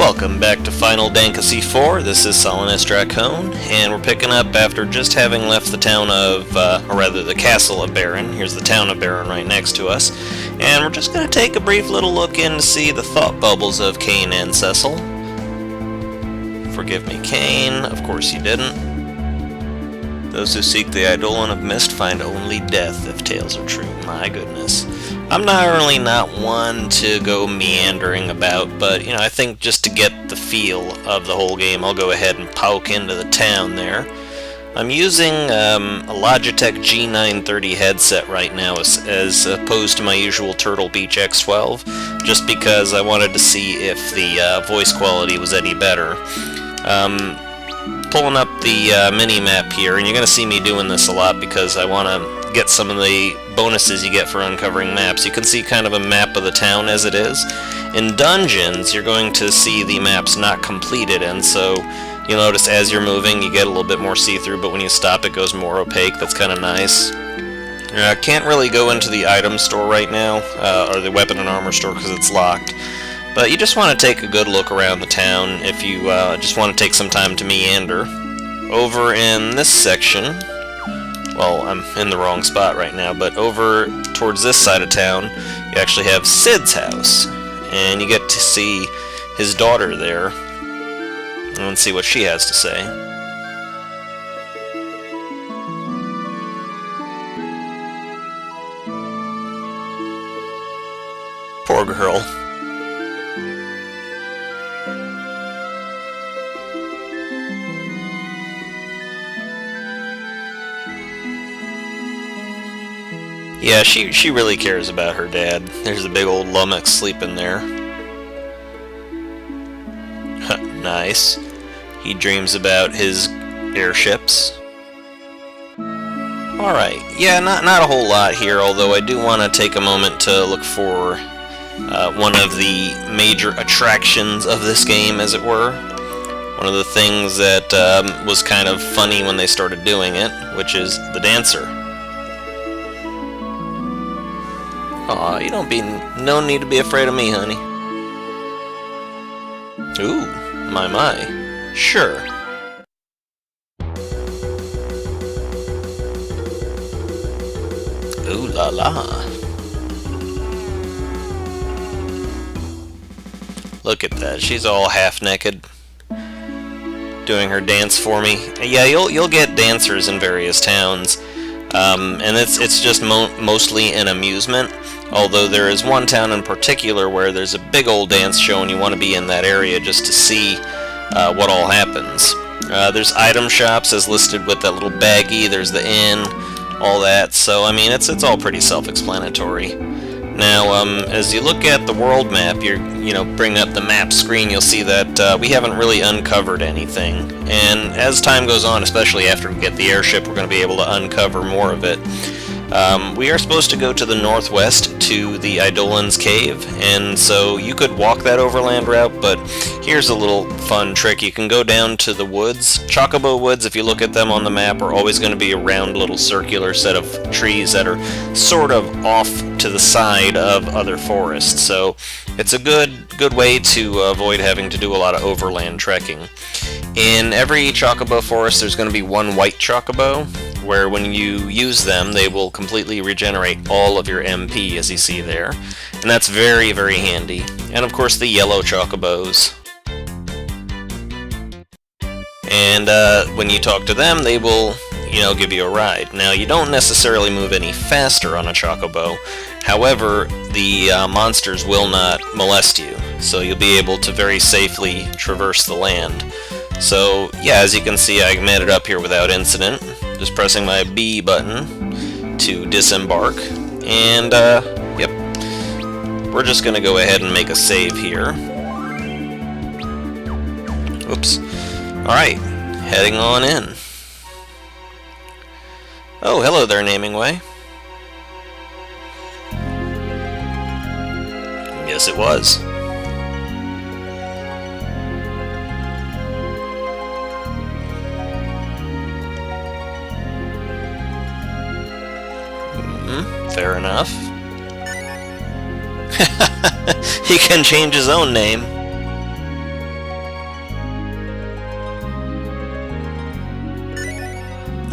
Welcome back to Final Dankasy 4. This is Solanus Dracone, and we're picking up after just having left the town of, or rather the castle of Baron. Here's the town of Baron right next to us. And we're just going to take a brief little look in to see the thought bubbles of Cain and Cecil. Forgive me, Cain. Of course you didn't. Those who seek the Eidolon of Mist find only death, if tales are true. My goodness. I'm not one to go meandering about, but, I think just to get the feel of the whole game, I'll go ahead and poke into the town there. I'm using a Logitech G930 headset right now as opposed to my usual Turtle Beach X12, just because I wanted to see if the voice quality was any better. Pulling up the mini-map here, and you're going to see me doing this a lot because I want to get some of the bonuses you get for uncovering maps. You can see kind of a map of the town as it is. In dungeons, you're going to see the maps not completed, and so you'll notice as you're moving you get a little bit more see-through, but when you stop it goes more opaque. That's kind of nice. I can't really go into the item store right now, or the weapon and armor store, because it's locked. But you just want to take a good look around the town if you just want to take some time to meander. Over in this section, well, I'm in the wrong spot right now, but over towards this side of town, you actually have Sid's house. And you get to see his daughter there. And see what she has to say. Poor girl. Yeah, she really cares about her dad. There's a big old lummox sleeping there. Nice. He dreams about his airships. Alright, yeah, not a whole lot here, although I do want to take a moment to look for one of the major attractions of this game, as it were. One of the things that was kind of funny when they started doing it, which is the dancer. Aw, no need to be afraid of me, honey. Ooh, my. Sure. Ooh la la. Look at that, she's all half naked, doing her dance for me. Yeah, you'll get dancers in various towns, and it's just mostly an amusement. Although there is one town in particular where there's a big old dance show and you want to be in that area just to see what all happens. There's item shops as listed with that little baggie, there's the inn, all that, so I mean it's all pretty self-explanatory. Now, as you look at the world map, bring up the map screen, you'll see that we haven't really uncovered anything. And as time goes on, especially after we get the airship, we're going to be able to uncover more of it. We are supposed to go to the northwest to the Eidolon's cave, and so you could walk that overland route, but here's a little fun trick. You can go down to the woods. Chocobo woods, if you look at them on the map, are always going to be a round little circular set of trees that are sort of off to the side of other forests, so it's a good way to avoid having to do a lot of overland trekking. In every chocobo forest there's going to be one white chocobo, where when you use them they will completely regenerate all of your MP, as you see there, and that's very, very handy. And of course the yellow chocobos, and when you talk to them they will give you a ride. Now, you don't necessarily move any faster on a chocobo, however the monsters will not molest you, so you'll be able to very safely traverse the land. So yeah, as you can see, I made it up here without incident, just pressing my B button to disembark, and yep, we're just gonna go ahead and make a save here. Oops. Alright, heading on in. Oh, hello there, Namingway. Yes, it was. Fair enough. He can change his own name.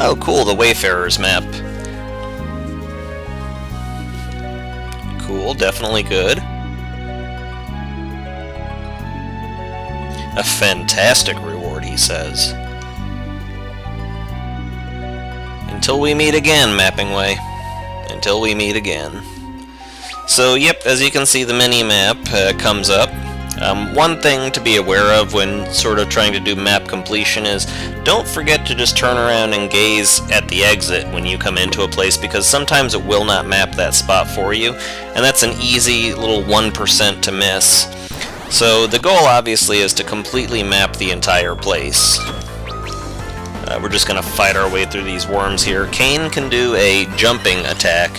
Oh, cool, the Wayfarer's map. Cool, definitely good. A fantastic reward, he says. Until we meet again, Mapping Way. Until we meet again. So, yep, as you can see, the mini-map comes up. One thing to be aware of when sort of trying to do map completion is don't forget to just turn around and gaze at the exit when you come into a place, because sometimes it will not map that spot for you, and that's an easy little 1% to miss. So the goal obviously is to completely map the entire place. We're just going to fight our way through these worms here. Kane can do a jumping attack,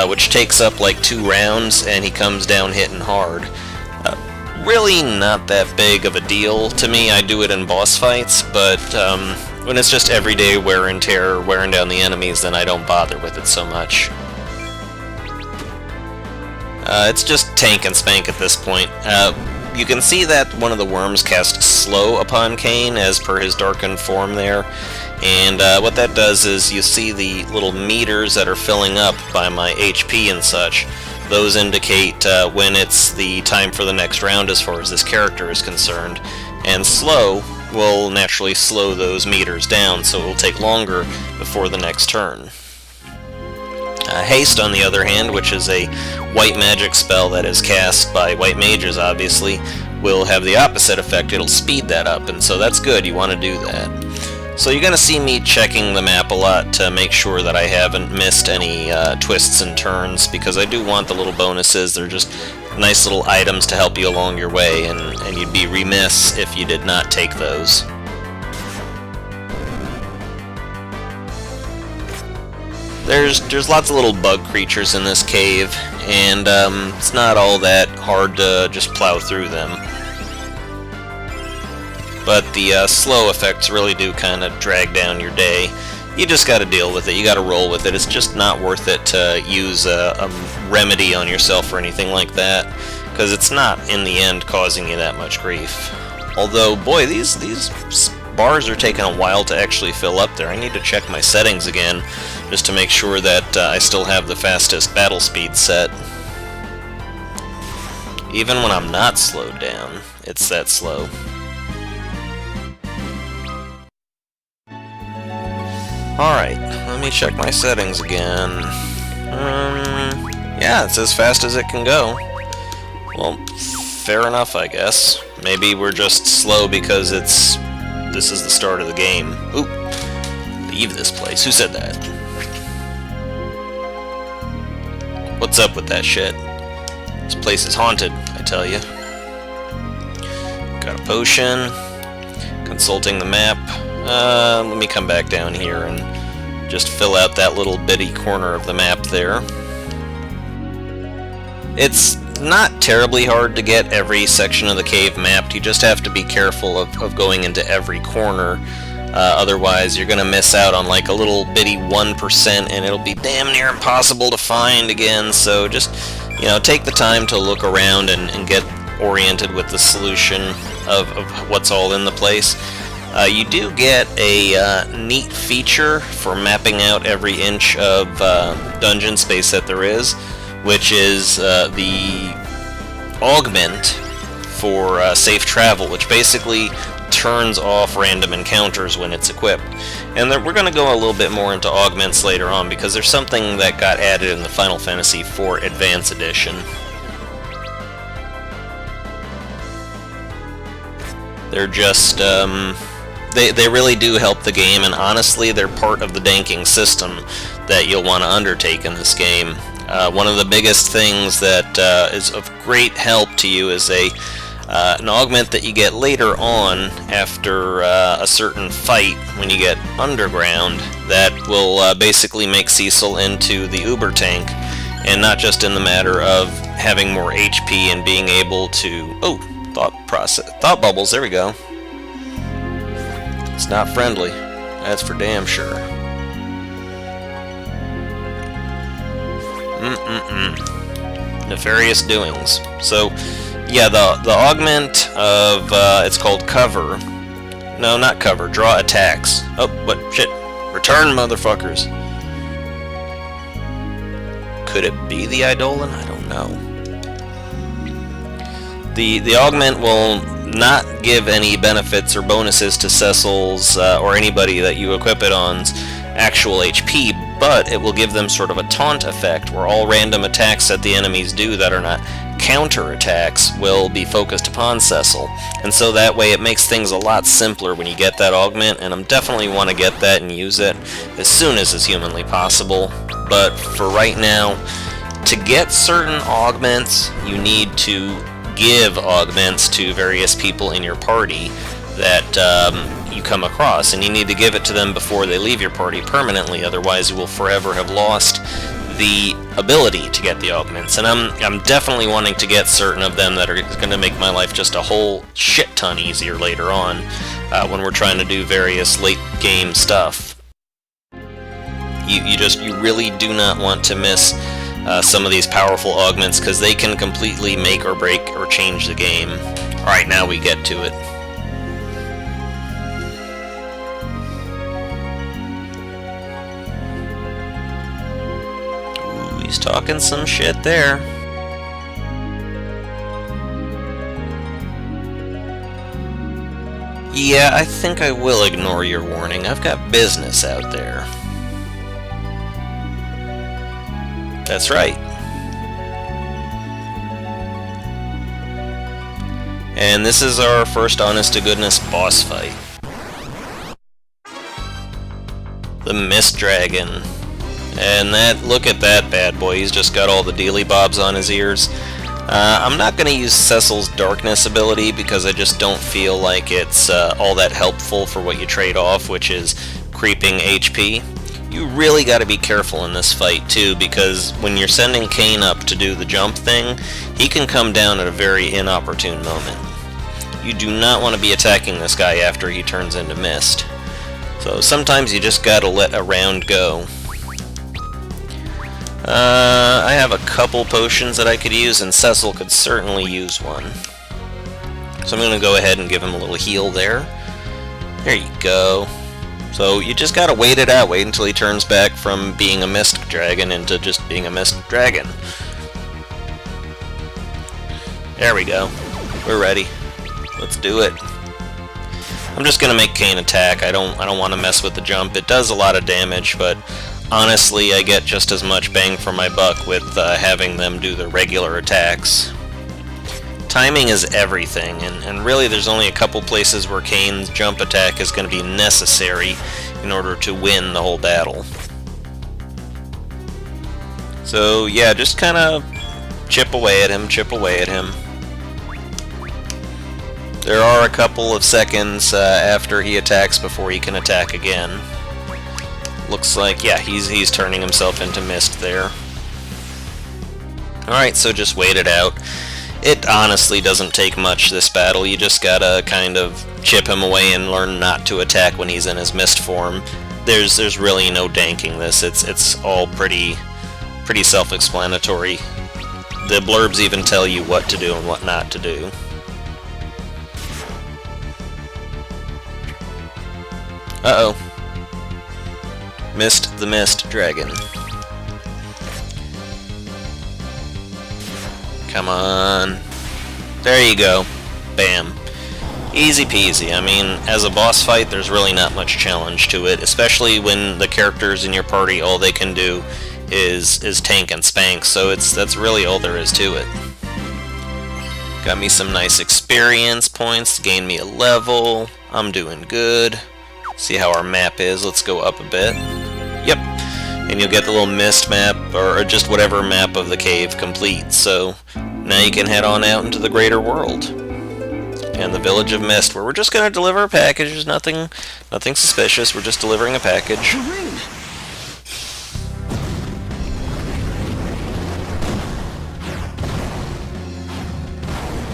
which takes up like 2 rounds, and he comes down hitting hard. Really not that big of a deal to me. I do it in boss fights, but when it's just everyday wear and tear, wearing down the enemies, then I don't bother with it so much. It's just tank and spank at this point. You can see that one of the worms cast slow upon Kane as per his darkened form there, and what that does is you see the little meters that are filling up by my HP and such. Those indicate when it's the time for the next round as far as this character is concerned, and slow will naturally slow those meters down, so it will take longer before the next turn. Haste, on the other hand, which is a white magic spell that is cast by white mages, obviously, will have the opposite effect. It'll speed that up, and so that's good. You want to do that. So you're going to see me checking the map a lot to make sure that I haven't missed any twists and turns, because I do want the little bonuses. They're just nice little items to help you along your way, and you'd be remiss if you did not take those. There's lots of little bug creatures in this cave, and it's not all that hard to just plow through them. But the slow effects really do kind of drag down your day. You just got to deal with it. You got to roll with it. It's just not worth it to use a remedy on yourself or anything like that, because it's not in the end causing you that much grief. Although, boy, these bars are taking a while to actually fill up there. I need to check my settings again just to make sure that I still have the fastest battle speed set. Even when I'm not slowed down, it's that slow. Alright, let me check my settings again. Yeah, it's as fast as it can go. Well, fair enough, I guess. Maybe we're just slow because this is the start of the game. Oop! Leave this place. Who said that? What's up with that shit? This place is haunted, I tell you. Got a potion. Consulting the map. Let me come back down here and just fill out that little bitty corner of the map there. It's not terribly hard to get every section of the cave mapped. You just have to be careful of going into every corner. Otherwise, you're going to miss out on like a little bitty 1%, and it'll be damn near impossible to find again. So just, take the time to look around and get oriented with the solution of what's all in the place. You do get a neat feature for mapping out every inch of dungeon space that there is, which is the augment for safe travel, which basically turns off random encounters when it's equipped. And we're going to go a little bit more into augments later on, because there's something that got added in the Final Fantasy IV Advance Edition. They're just, they really do help the game, and honestly, they're part of the danking system that you'll want to undertake in this game. One of the biggest things that is of great help to you is an augment that you get later on after a certain fight when you get underground that will basically make Cecil into the Uber tank, and not just in the matter of having more HP and being able to... Oh, thought bubbles, there we go. It's not friendly, that's for damn sure. Nefarious doings. So, yeah, the augment of, it's called cover. No, not cover, draw attacks. Oh, what, shit. Return, motherfuckers. Could it be the Eidolon? I don't know. The augment will not give any benefits or bonuses to Cecil's or anybody that you equip it on's actual HP, but it will give them sort of a taunt effect where all random attacks that the enemies do that are not counter attacks will be focused upon Cecil. And so that way it makes things a lot simpler when you get that augment, and I'm definitely want to get that and use it as soon as is humanly possible. But for right now, to get certain augments, you need to give augments to various people in your party that you come across, and you need to give it to them before they leave your party permanently, otherwise you will forever have lost the ability to get the augments. And I'm definitely wanting to get certain of them that are going to make my life just a whole shit ton easier later on when we're trying to do various late game stuff. You really do not want to miss some of these powerful augments, because they can completely make or break or change the game. Alright, now we get to it. Ooh, he's talking some shit there. Yeah, I think I will ignore your warning. I've got business out there. That's right. And this is our first honest-to-goodness boss fight. The Mist Dragon. And look at that bad boy, he's just got all the dealy-bobs on his ears. I'm not going to use Cecil's Darkness ability because I just don't feel like it's all that helpful for what you trade off, which is creeping HP. You really got to be careful in this fight too, because when you're sending Kane up to do the jump thing, he can come down at a very inopportune moment. You do not want to be attacking this guy after he turns into mist. So sometimes you just got to let a round go. I have a couple potions that I could use, and Cecil could certainly use one. So I'm going to go ahead and give him a little heal there. There you go. So you just gotta wait it out, wait until he turns back from being a mist dragon into just being a mist dragon. There we go. We're ready. Let's do it. I'm just gonna make Kane attack. I don't want to mess with the jump. It does a lot of damage, but honestly I get just as much bang for my buck with having them do the regular attacks. Timing is everything, and really there's only a couple places where Kane's jump attack is going to be necessary in order to win the whole battle. So yeah, just kind of chip away at him, chip away at him. There are a couple of seconds after he attacks before he can attack again. Looks like, yeah, he's turning himself into mist there. Alright, so just wait it out. It honestly doesn't take much, this battle. You just gotta kind of chip him away and learn not to attack when he's in his mist form. There's really no danking this. It's all pretty self-explanatory. The blurbs even tell you what to do and what not to do. Uh-oh. Missed the Mist Dragon. Come on. There you go. Bam. Easy peasy. I mean, as a boss fight, there's really not much challenge to it, especially when the characters in your party, all they can do is tank and spank, so that's really all there is to it. Got me some nice experience points, gained me a level. I'm doing good. See how our map is. Let's go up a bit. Yep. And you'll get the little mist map, or just whatever map of the cave complete. So now you can head on out into the greater world. And the Village of Mist, where we're just going to deliver a package. There's nothing suspicious. We're just delivering a package.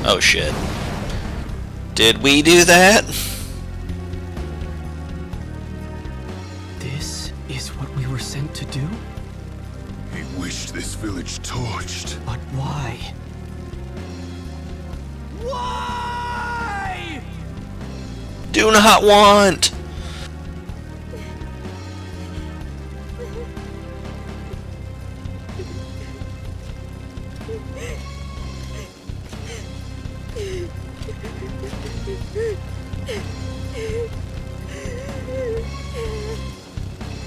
Oh shit. Did we do that? This is what we were sent to do? He wished this village torched. But why? Why? Do not want!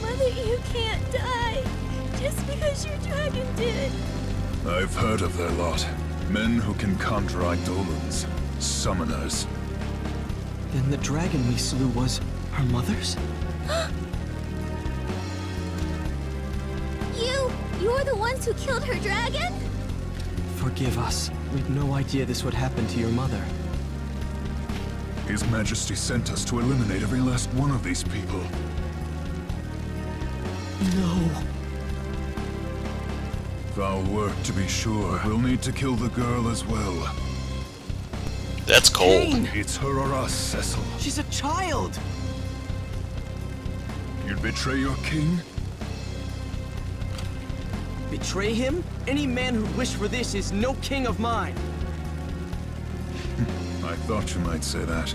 Mother, you can't die. Just because your dragon did. I've heard of their lot. Men who can conjure Eidolons. Summoners. Then the dragon we slew was her mother's? You're the ones who killed her dragon? Forgive us. We'd no idea this would happen to your mother. His Majesty sent us to eliminate every last one of these people. No. Foul work, to be sure. We'll need to kill the girl as well. That's cold. Cain! It's her or us, Cecil. She's a child! You'd betray your king? Betray him? Any man who'd wish for this is no king of mine. I thought you might say that.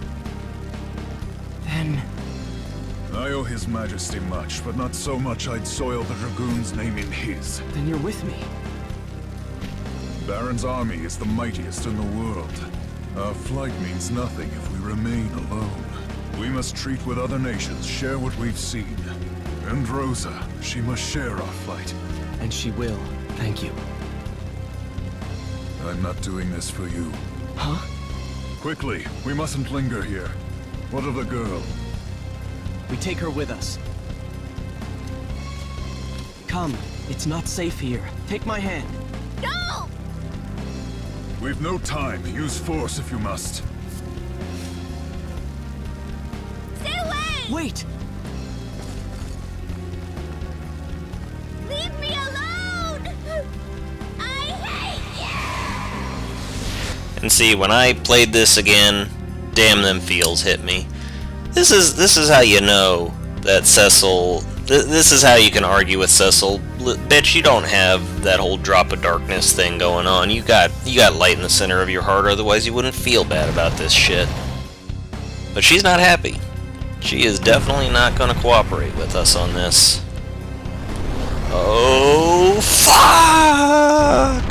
Then... I owe His Majesty much, but not so much I'd soil the Dragoon's name in his. then you're with me. Baron's army is the mightiest in the world. Our flight means nothing if we remain alone. We must treat with other nations, share what we've seen. And Rosa, she must share our flight. And she will. Thank you. I'm not doing this for you. Huh? Quickly, we mustn't linger here. What of the girl? We take her with us. Come. It's not safe here. Take my hand. No! We've no time. Use force if you must. Stay away! Wait! Leave me alone! I hate you! And see, when I played this again, damn, them feels hit me. This is how you know that Cecil. This is how you can argue with Cecil. Bitch, you don't have that whole drop of darkness thing going on. You got light in the center of your heart. Otherwise, you wouldn't feel bad about this shit. But she's not happy. She is definitely not going to cooperate with us on this. Oh fuck!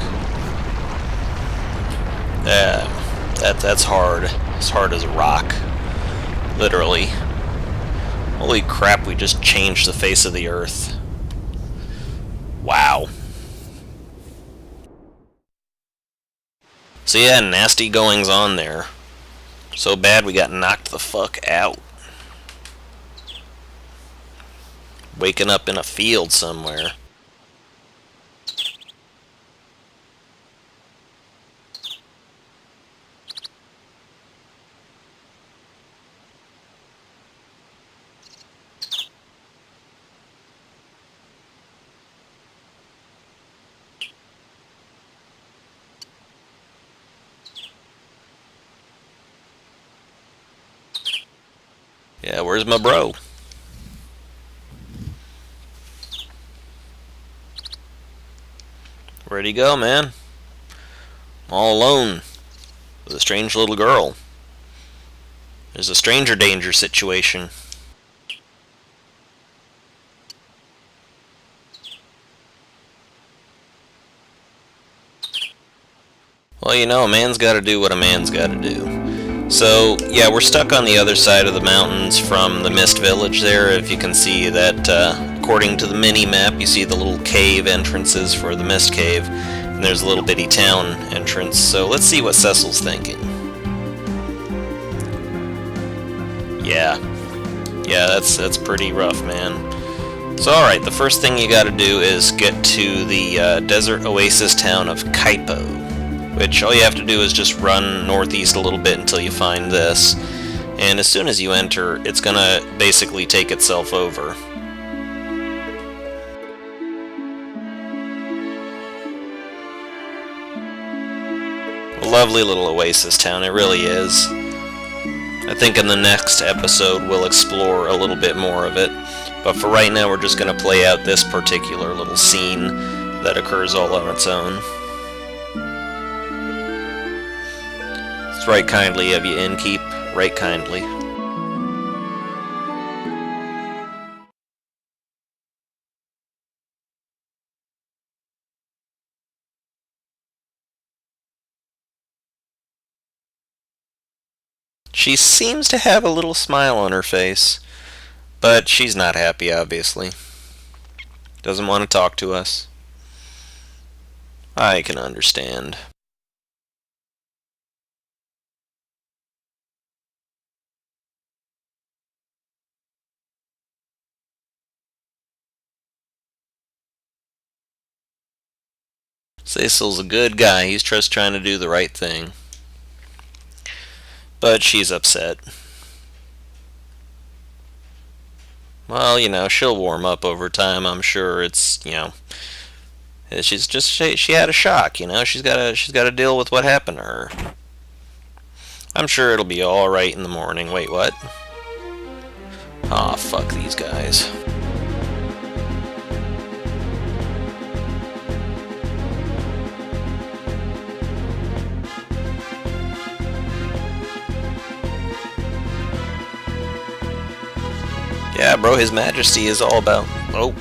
Yeah, that's hard. As hard as a rock. Literally. Holy crap, we just changed the face of the earth. Wow. So yeah, nasty goings on there. So bad we got knocked the fuck out. Waking up in a field somewhere. Yeah, where's my bro? Where'd he go, man? All alone with a strange little girl. There's a stranger danger situation. Well, you know, a man's gotta do what a man's gotta do. So, yeah, we're stuck on the other side of the mountains from the Mist Village there. If you can see that, according to the mini-map, you see the little cave entrances for the Mist Cave, and there's a little bitty town entrance. So let's see what Cecil's thinking. Yeah, that's pretty rough, man. So, alright, the first thing you gotta do is get to the desert oasis town of Kaipo. Which all you have to do is just run northeast a little bit until you find this. And as soon as you enter, it's gonna basically take itself over. A lovely little oasis town, it really is. I think in the next episode we'll explore a little bit more of it. But for right now we're just gonna play out this particular little scene that occurs all on its own. It's right kindly of you, Innkeep. Right kindly. She seems to have a little smile on her face, but she's not happy, obviously. Doesn't want to talk to us. I can understand. Cecil's a good guy. He's just trying to do the right thing. But she's upset. Well, she'll warm up over time, I'm sure. She's just she had a shock, She's got to deal with what happened to her. I'm sure it'll be all right in the morning. Wait, what? Aw, fuck these guys. Yeah, bro, His Majesty is all about... Oh,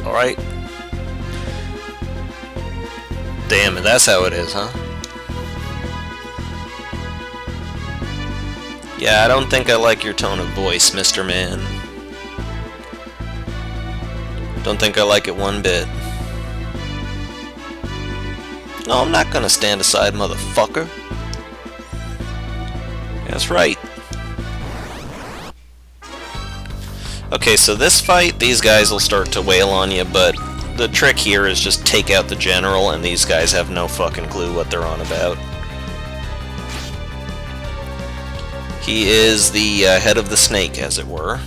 alright. Damn it, that's how it is, huh? Yeah, I don't think I like your tone of voice, Mr. Man. Don't think I like it one bit. No, I'm not gonna stand aside, motherfucker. That's right. Okay, so this fight, these guys will start to wail on you, but the trick here is just take out the general, and these guys have no fucking clue what they're on about. He is the head of the snake, as it were.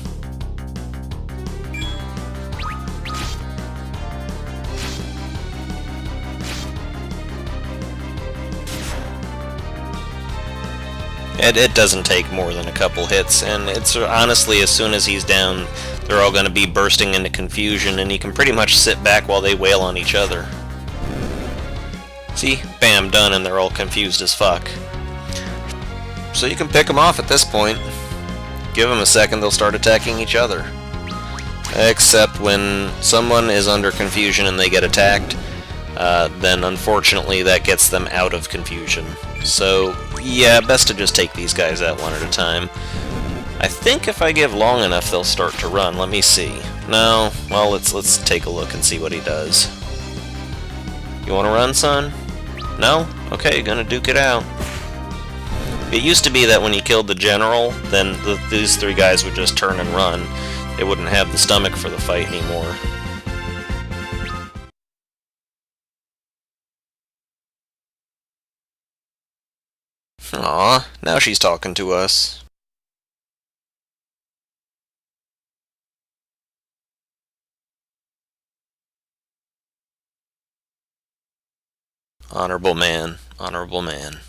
It doesn't take more than a couple hits, and it's honestly, as soon as he's down, they're all going to be bursting into confusion, and he can pretty much sit back while they wail on each other. See? Bam, done, and they're all confused as fuck. So you can pick them off at this point. Give them a second, they'll start attacking each other. Except when someone is under confusion and they get attacked, then unfortunately that gets them out of confusion. So, yeah, best to just take these guys out one at a time. I think if I give long enough, they'll start to run. Let me see. No? Well, let's take a look and see what he does. You want to run, son? No? Okay, gonna duke it out. It used to be that when you killed the general, then these three guys would just turn and run. They wouldn't have the stomach for the fight anymore. Aw, now she's talking to us. Honorable man, honorable man.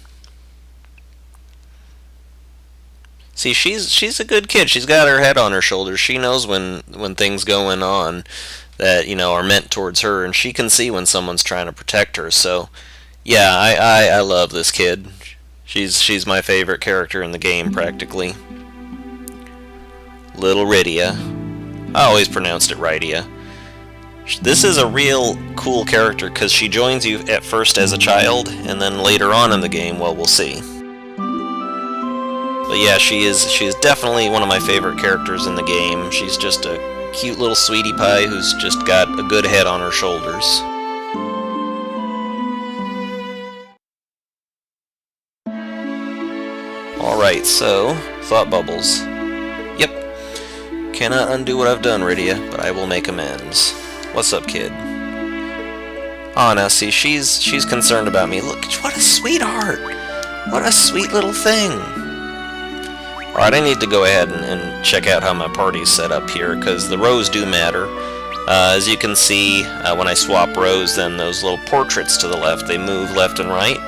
See, she's a good kid. She's got her head on her shoulders. She knows when things going on that, are meant towards her, and she can see when someone's trying to protect her. So, yeah, I love this kid. She's my favorite character in the game, practically. Little Rydia. I always pronounced it Rydia. This is a real cool character because she joins you at first as a child, and then later on in the game, well, we'll see. But yeah, she's definitely one of my favorite characters in the game. She's just a cute little sweetie pie who's just got a good head on her shoulders. Alright, so, thought bubbles. Yep. Cannot undo what I've done, Rydia, but I will make amends. What's up, kid? Oh, now see, she's concerned about me. Look, what a sweetheart! What a sweet little thing! Alright, I need to go ahead and check out how my party's set up here, because the rows do matter. As you can see, when I swap rows, then those little portraits to the left, they move left and right.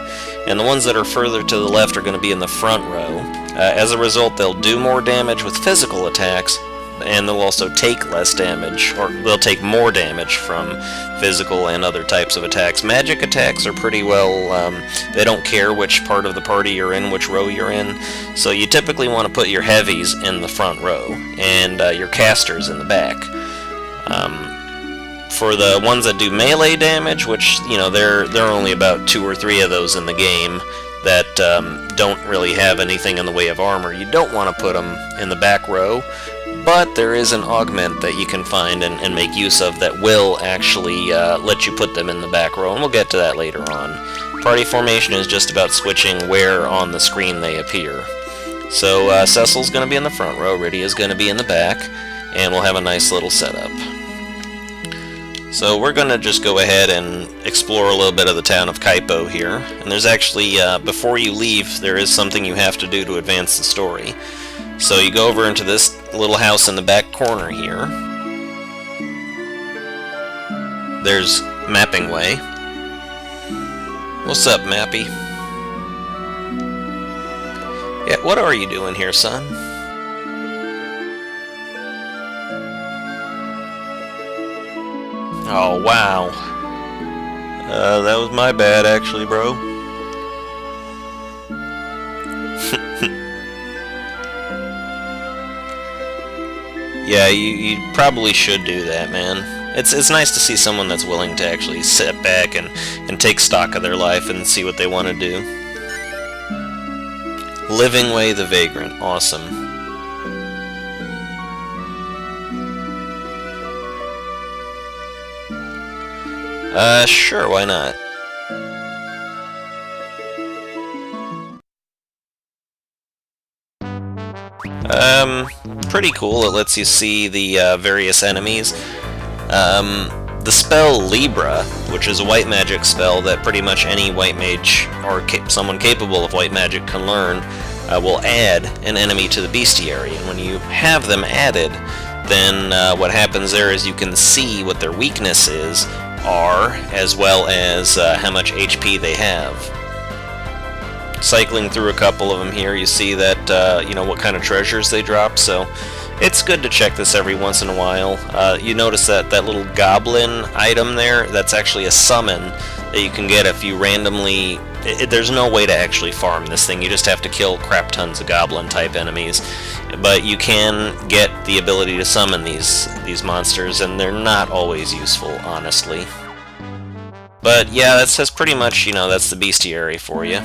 And the ones that are further to the left are going to be in the front row. As a result, they'll do more damage with physical attacks, and they'll also take less damage, or they'll take more damage from physical and other types of attacks. Magic attacks are pretty well, they don't care which part of the party you're in, which row you're in, so you typically want to put your heavies in the front row, and your casters in the back. For the ones that do melee damage, which, there are only about 2 or 3 of those in the game, that don't really have anything in the way of armor. You don't want to put them in the back row, but there is an augment that you can find and make use of that will actually let you put them in the back row, and we'll get to that later on. Party formation is just about switching where on the screen they appear. So Cecil's going to be in the front row, Rydia's going to be in the back, and we'll have a nice little setup. So we're going to just go ahead and explore a little bit of the town of Kaipo here. And there's actually, before you leave, there is something you have to do to advance the story. So you go over into this little house in the back corner here. There's Mapping Way. What's up, Mappy? Yeah, what are you doing here, son? Oh, wow. That was my bad, actually, bro. Yeah, you probably should do that, man. It's nice to see someone that's willing to actually sit back and take stock of their life and see what they want to do. Living Way the Vagrant. Awesome. Sure, why not? Pretty cool. It lets you see the various enemies. The spell Libra, which is a white magic spell that pretty much any white mage or someone capable of white magic can learn, will add an enemy to the bestiary. And when you have them added, then what happens there is you can see what their weaknesses are, as well as how much HP they have. Cycling through a couple of them here, you see that, you know, what kind of treasures they drop, so it's good to check this every once in a while. You notice that little goblin item there, that's actually a summon that you can get if you randomly... there's no way to actually farm this thing, you just have to kill crap tons of goblin type enemies. But you can get the ability to summon these monsters, and they're not always useful, honestly. But yeah, that's pretty much, you know, that's the bestiary for you.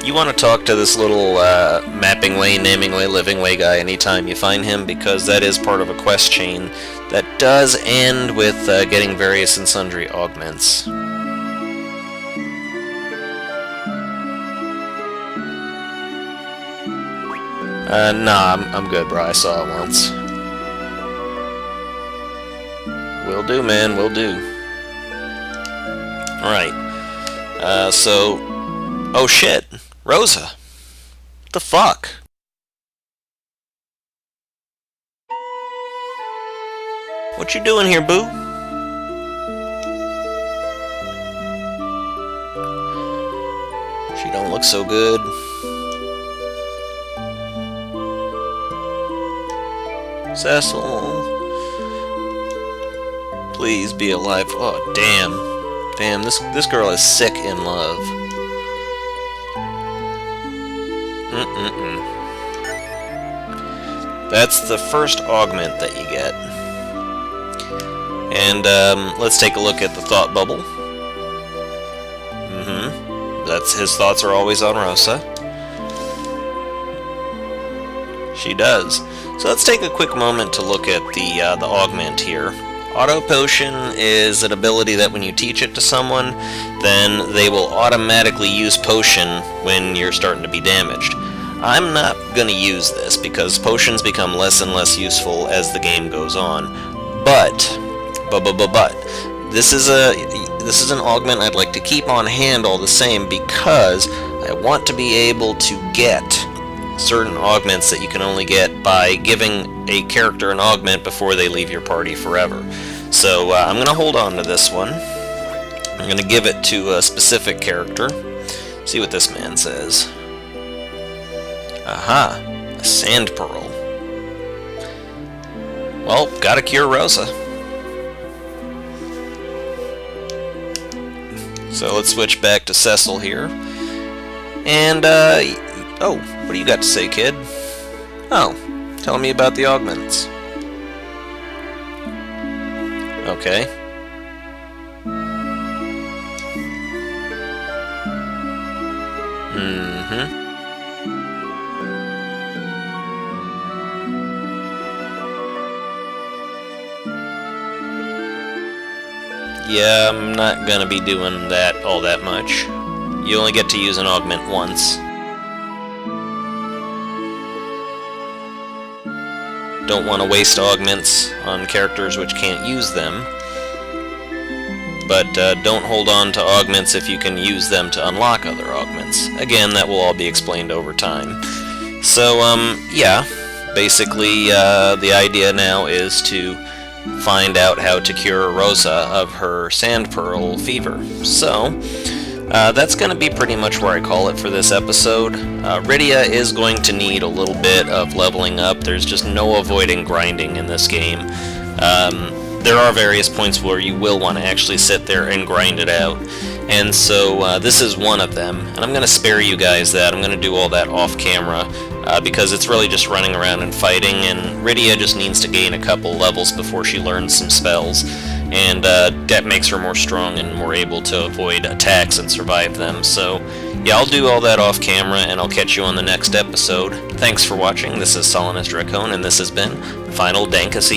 You want to talk to this little Mapping Way, Naming Way, Living Way guy anytime you find him, because that is part of a quest chain that does end with getting various and sundry augments. Nah, I'm good, bro. I saw it once. Will do, man. Will do. Alright. So... Oh, shit. Rosa. What the fuck? What you doing here, boo? She don't look so good. Cecil, please be alive. Oh, damn, this girl is sick in love. That's the first augment that you get, and let's take a look at the thought bubble. That's his thoughts are always on Rosa. She does. So let's take a quick moment to look at the augment here. Auto Potion is an ability that when you teach it to someone, then they will automatically use Potion when you're starting to be damaged. I'm not going to use this because potions become less and less useful as the game goes on. But this is an augment I'd like to keep on hand all the same, because I want to be able to get certain augments that you can only get by giving a character an augment before they leave your party forever. So I'm going to hold on to this one. I'm going to give it to a specific character. See what this man says. Aha, a sand pearl. Well, gotta cure Rosa. So let's switch back to Cecil here. And, oh, what do you got to say, kid? Oh, tell me about the augments. Okay. Mm-hmm. Yeah, I'm not gonna be doing that all that much. You only get to use an augment once. Don't want to waste augments on characters which can't use them. But don't hold on to augments if you can use them to unlock other augments. Again, that will all be explained over time. So, yeah. Basically, the idea now is to find out how to cure Rosa of her sand pearl fever. So, that's going to be pretty much where I call it for this episode. Rydia is going to need a little bit of leveling up. There's just no avoiding grinding in this game. There are various points where you will want to actually sit there and grind it out. And so this is one of them. And I'm going to spare you guys that. I'm going to do all that off camera because it's really just running around and fighting. And Rydia just needs to gain a couple levels before she learns some spells. And that makes her more strong and more able to avoid attacks and survive them. So yeah, I'll do all that off camera and I'll catch you on the next episode. Thanks for watching. This is Solinus Dracone and this has been Final Dankasy.